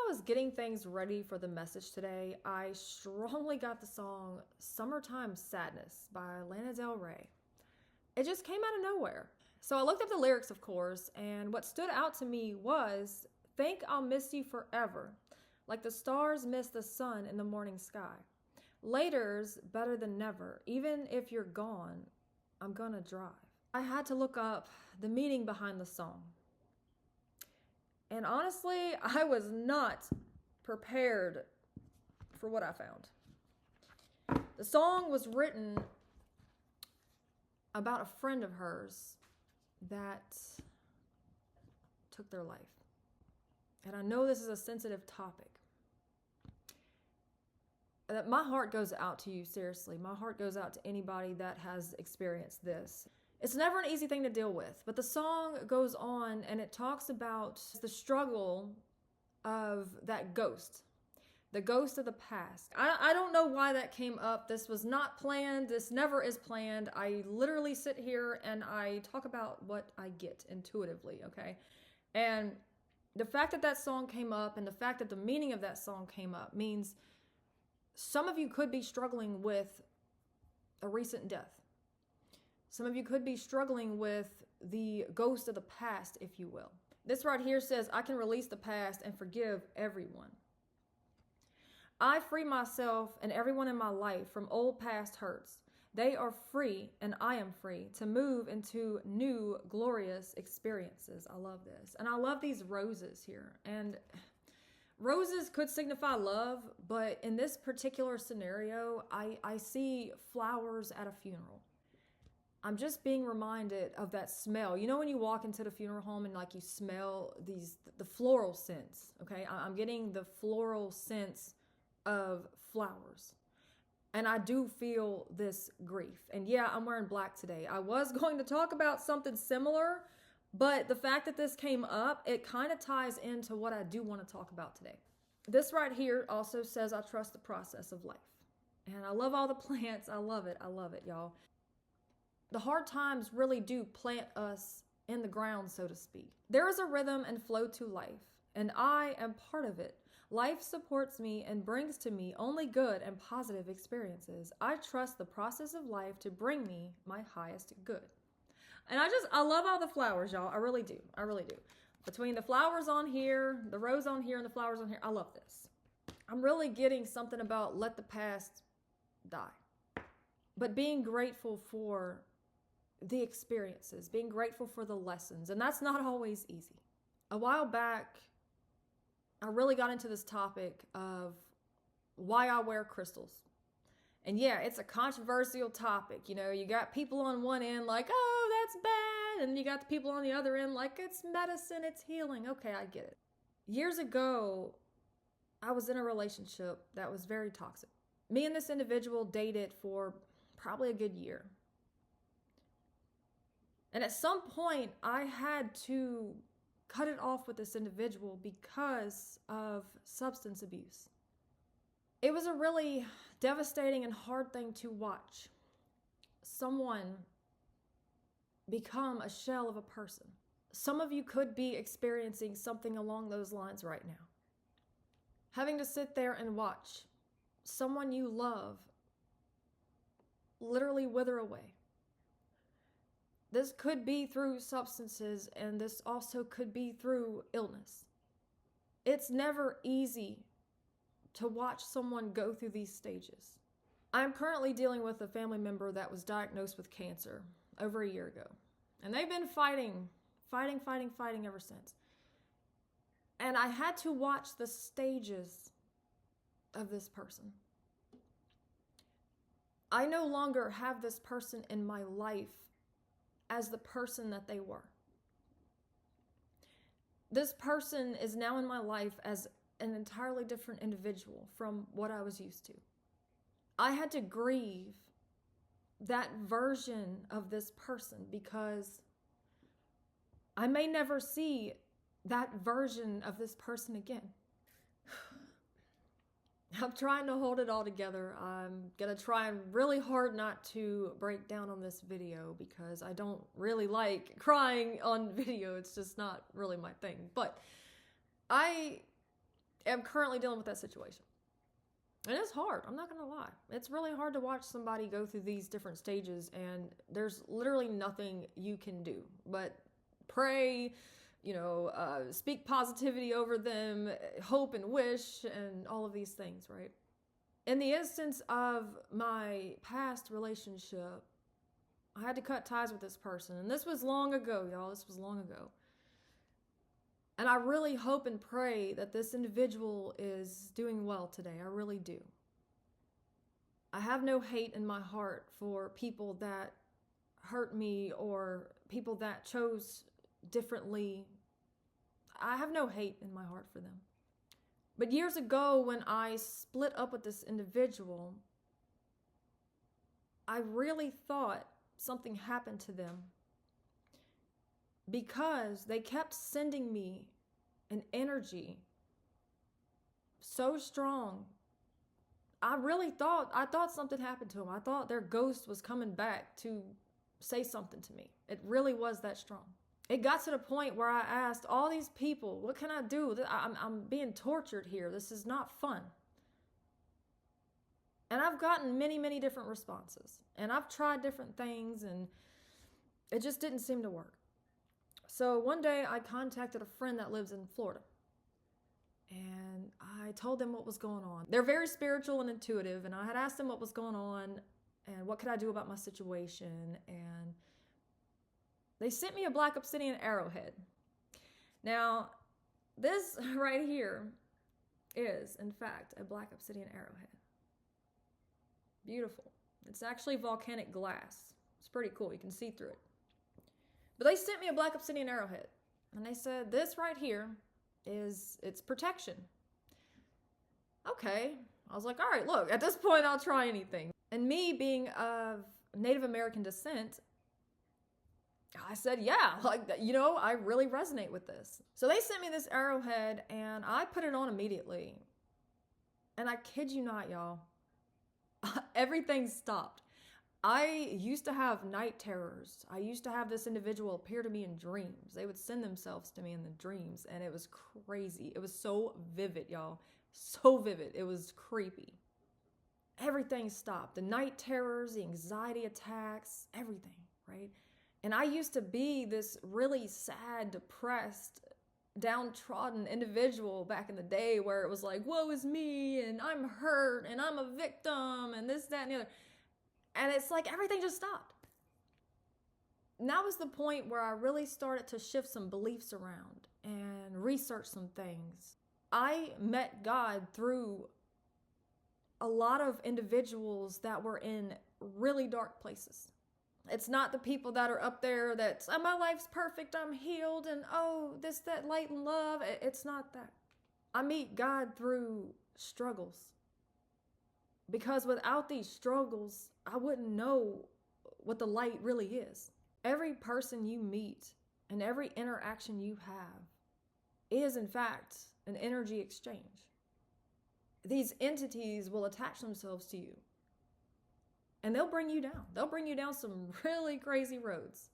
was getting things ready for the message today, I strongly got the song Summertime Sadness by Lana Del Rey. It just came out of nowhere. So I looked up the lyrics, of course, and what stood out to me was, "Think I'll miss you forever, like the stars miss the sun in the morning sky. Later's better than never, even if you're gone, I'm gonna drive." I had to look up the meaning behind the song. And honestly, I was not prepared for what I found. The song was written about a friend of hers that took their life. And I know this is a sensitive topic. My heart goes out to you, seriously. My heart goes out to anybody that has experienced this. It's never an easy thing to deal with, but the song goes on and it talks about the struggle of that ghost, the ghost of the past. I don't know why that came up. This was not planned. This never is planned. I literally sit here and I talk about what I get intuitively, okay? And the fact that that song came up and the fact that the meaning of that song came up means some of you could be struggling with a recent death. Some of you could be struggling with the ghost of the past, if you will. This right here says, "I can release the past and forgive everyone. I free myself and everyone in my life from old past hurts. They are free and I am free to move into new glorious experiences." I love this. And I love these roses here. And roses could signify love, but in this particular scenario, I see flowers at a funeral. I'm just being reminded of that smell. You know when you walk into the funeral home and like you smell the floral scents, okay? I'm getting the floral scents of flowers. And I do feel this grief. And yeah, I'm wearing black today. I was going to talk about something similar, but the fact that this came up, it kind of ties into what I do want to talk about today. This right here also says, "I trust the process of life." And I love all the plants. I love it, y'all. The hard times really do plant us in the ground, so to speak. There is a rhythm and flow to life, and I am part of it. Life supports me and brings to me only good and positive experiences. I trust the process of life to bring me my highest good. And I love all the flowers, y'all. I really do. I really do. Between the flowers on here, the rose on here, and the flowers on here, I love this. I'm really getting something about let the past die. But being grateful for the experiences, being grateful for the lessons, and that's not always easy. A while back, I really got into this topic of why I wear crystals. And yeah, it's a controversial topic. You know, you got people on one end like, "Oh, that's bad," and you got the people on the other end like, "It's medicine, it's healing." Okay, I get it. Years ago, I was in a relationship that was very toxic. Me and this individual dated for probably a good year. And at some point, I had to cut it off with this individual because of substance abuse. It was a really devastating and hard thing to watch. Someone become a shell of a person. Some of you could be experiencing something along those lines right now. Having to sit there and watch someone you love literally wither away. This could be through substances, and this also could be through illness. It's never easy to watch someone go through these stages. I'm currently dealing with a family member that was diagnosed with cancer over a year ago. And they've been fighting ever since. And I had to watch the stages of this person. I no longer have this person in my life as the person that they were. This person is now in my life as an entirely different individual from what I was used to. I had to grieve that version of this person because I may never see that version of this person again. I'm trying to hold it all together. I'm going to try really hard not to break down on this video because I don't really like crying on video. It's just not really my thing. But am currently dealing with that situation. And it's hard. I'm not going to lie. It's really hard to watch somebody go through these different stages, and there's literally nothing you can do but pray, speak positivity over them, hope and wish, and all of these things, right? In the instance of my past relationship, I had to cut ties with this person. And this was long ago, y'all. This was long ago. And I really hope and pray that this individual is doing well today. I really do. I have no hate in my heart for people that hurt me or people that chose differently. I have no hate in my heart for them. But years ago, when I split up with this individual, I really thought something happened to them because they kept sending me an energy so strong. I thought something happened to them. I thought their ghost was coming back to say something to me. It really was that strong. It got to the point where I asked all these people, what can I do? I'm being tortured here. This is not fun. And I've gotten many, many different responses. And I've tried different things, and it just didn't seem to work. So one day I contacted a friend that lives in Florida. And I told them what was going on. They're very spiritual and intuitive, and I had asked them what was going on and what could I do about my situation. And they sent me a black obsidian arrowhead. Now, this right here is, in fact, a black obsidian arrowhead. Beautiful. It's actually volcanic glass. It's pretty cool. You can see through it. But they sent me a black obsidian arrowhead. And they said, this right here it's protection. Okay. I was like, all right, look, at this point, I'll try anything. And me being of Native American descent, I said, yeah, I really resonate with this. So they sent me this arrowhead, and I put it on immediately. And I kid you not, y'all, everything stopped. I used to have night terrors. I used to have this individual appear to me in dreams. They would send themselves to me in the dreams, and it was crazy. It was so vivid, y'all. So vivid. It was creepy. Everything stopped. The night terrors, the anxiety attacks, everything, right? And I used to be this really sad, depressed, downtrodden individual back in the day where it was like, woe is me, and I'm hurt, and I'm a victim, and this, that, and the other. And it's like everything just stopped. And that was the point where I really started to shift some beliefs around and research some things. I met God through a lot of individuals that were in really dark places. It's not the people that are up there that's, oh, my life's perfect, I'm healed, and oh, this, that, light and love. It's not that. I meet God through struggles. Because without these struggles, I wouldn't know what the light really is. Every person you meet and every interaction you have is, in fact, an energy exchange. These entities will attach themselves to you. And they'll bring you down. They'll bring you down some really crazy roads.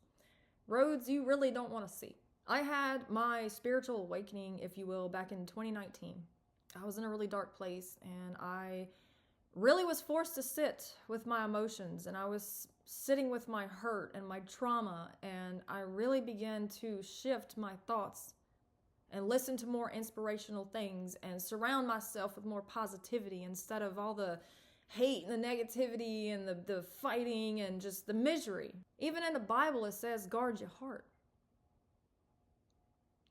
Roads you really don't want to see. I had my spiritual awakening, if you will, back in 2019. I was in a really dark place, and I really was forced to sit with my emotions, and I was sitting with my hurt and my trauma, and I really began to shift my thoughts and listen to more inspirational things and surround myself with more positivity instead of all the hate and the negativity and the fighting and just the misery. Even in the Bible, it says, guard your heart.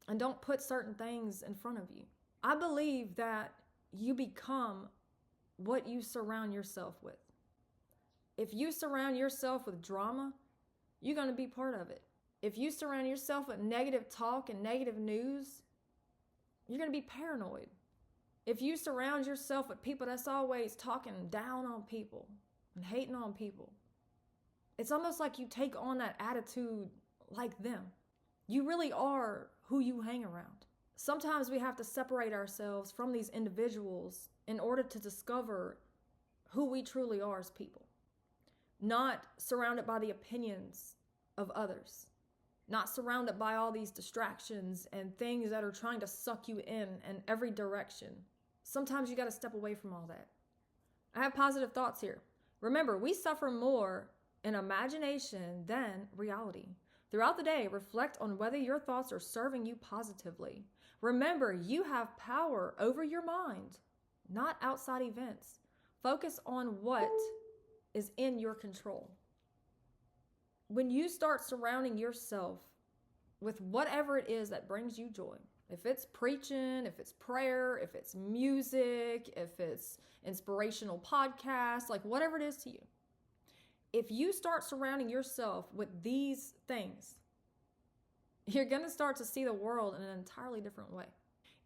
And don't put certain things in front of you. I believe that you become what you surround yourself with. If you surround yourself with drama, you're going to be part of it. If you surround yourself with negative talk and negative news, you're going to be paranoid. If you surround yourself with people that's always talking down on people and hating on people, it's almost like you take on that attitude like them. You really are who you hang around. Sometimes we have to separate ourselves from these individuals in order to discover who we truly are as people. Not surrounded by the opinions of others. Not surrounded by all these distractions and things that are trying to suck you in every direction. Sometimes you got to step away from all that. I have positive thoughts here. Remember, we suffer more in imagination than reality. Throughout the day, reflect on whether your thoughts are serving you positively. Remember, you have power over your mind, not outside events. Focus on what is in your control. When you start surrounding yourself with whatever it is that brings you joy, if it's preaching, if it's prayer, if it's music, if it's inspirational podcasts, like whatever it is to you, if you start surrounding yourself with these things, you're going to start to see the world in an entirely different way.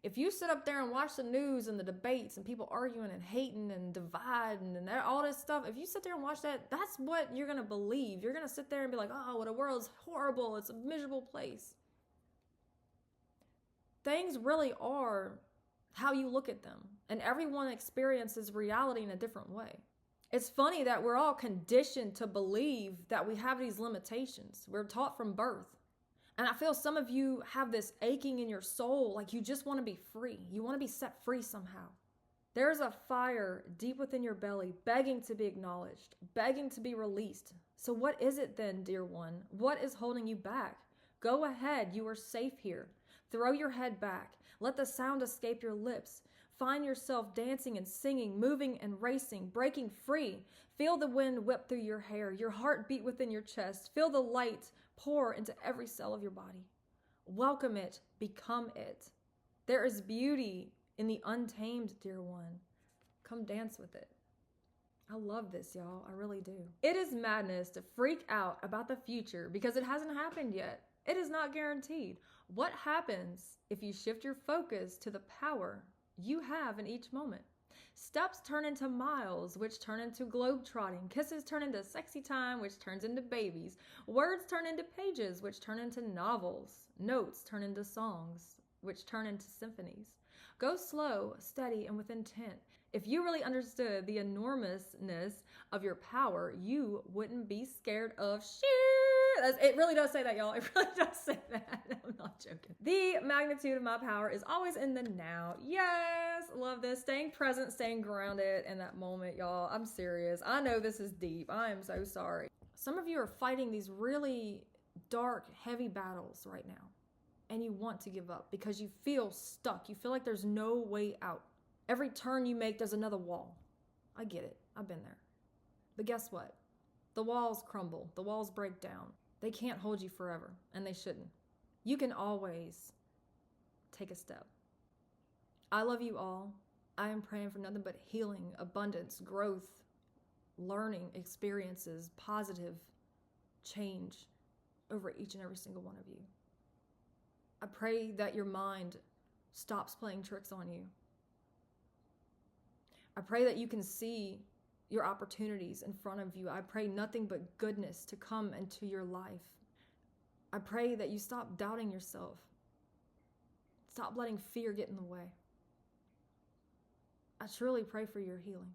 If you sit up there and watch the news and the debates and people arguing and hating and dividing and all this stuff, if you sit there and watch that, that's what you're going to believe. You're going to sit there and be like, oh, well, the world's horrible. It's a miserable place. Things really are how you look at them, and everyone experiences reality in a different way. It's funny that we're all conditioned to believe that we have these limitations. We're taught from birth. And I feel some of you have this aching in your soul, like you just want to be free. You want to be set free somehow. There's a fire deep within your belly, begging to be acknowledged, begging to be released. So what is it then, dear one? What is holding you back? Go ahead. You are safe here. Throw your head back. Let the sound escape your lips. Find yourself dancing and singing, moving and racing, breaking free. Feel the wind whip through your hair, your heart beat within your chest. Feel the light pour into every cell of your body. Welcome it. Become it. There is beauty in the untamed, dear one. Come dance with it. I love this, y'all. I really do. It is madness to freak out about the future because it hasn't happened yet. It is not guaranteed. What happens if you shift your focus to the power you have in each moment? Steps turn into miles, which turn into globetrotting. Kisses turn into sexy time, which turns into babies. Words turn into pages, which turn into novels. Notes turn into songs, which turn into symphonies. Go slow, steady, and with intent. If you really understood the enormousness of your power, you wouldn't be scared of shit. It really does say that, y'all. It really does say that. I'm not joking. The magnitude of my power is always in the now. Yes, love this. Staying present, staying grounded in that moment, y'all. I'm serious. I know this is deep. I am so sorry. Some of you are fighting these really dark, heavy battles right now, and you want to give up because you feel stuck. You feel like there's no way out. Every turn you make, there's another wall. I get it. I've been there. But guess what? The walls crumble. The walls break down. They can't hold you forever, and they shouldn't. You can always take a step. I love you all. I am praying for nothing but healing, abundance, growth, learning, experiences, positive change over each and every single one of you. I pray that your mind stops playing tricks on you. I pray that you can see your opportunities in front of you. I pray nothing but goodness to come into your life. I pray that you stop doubting yourself. Stop letting fear get in the way. I truly pray for your healing.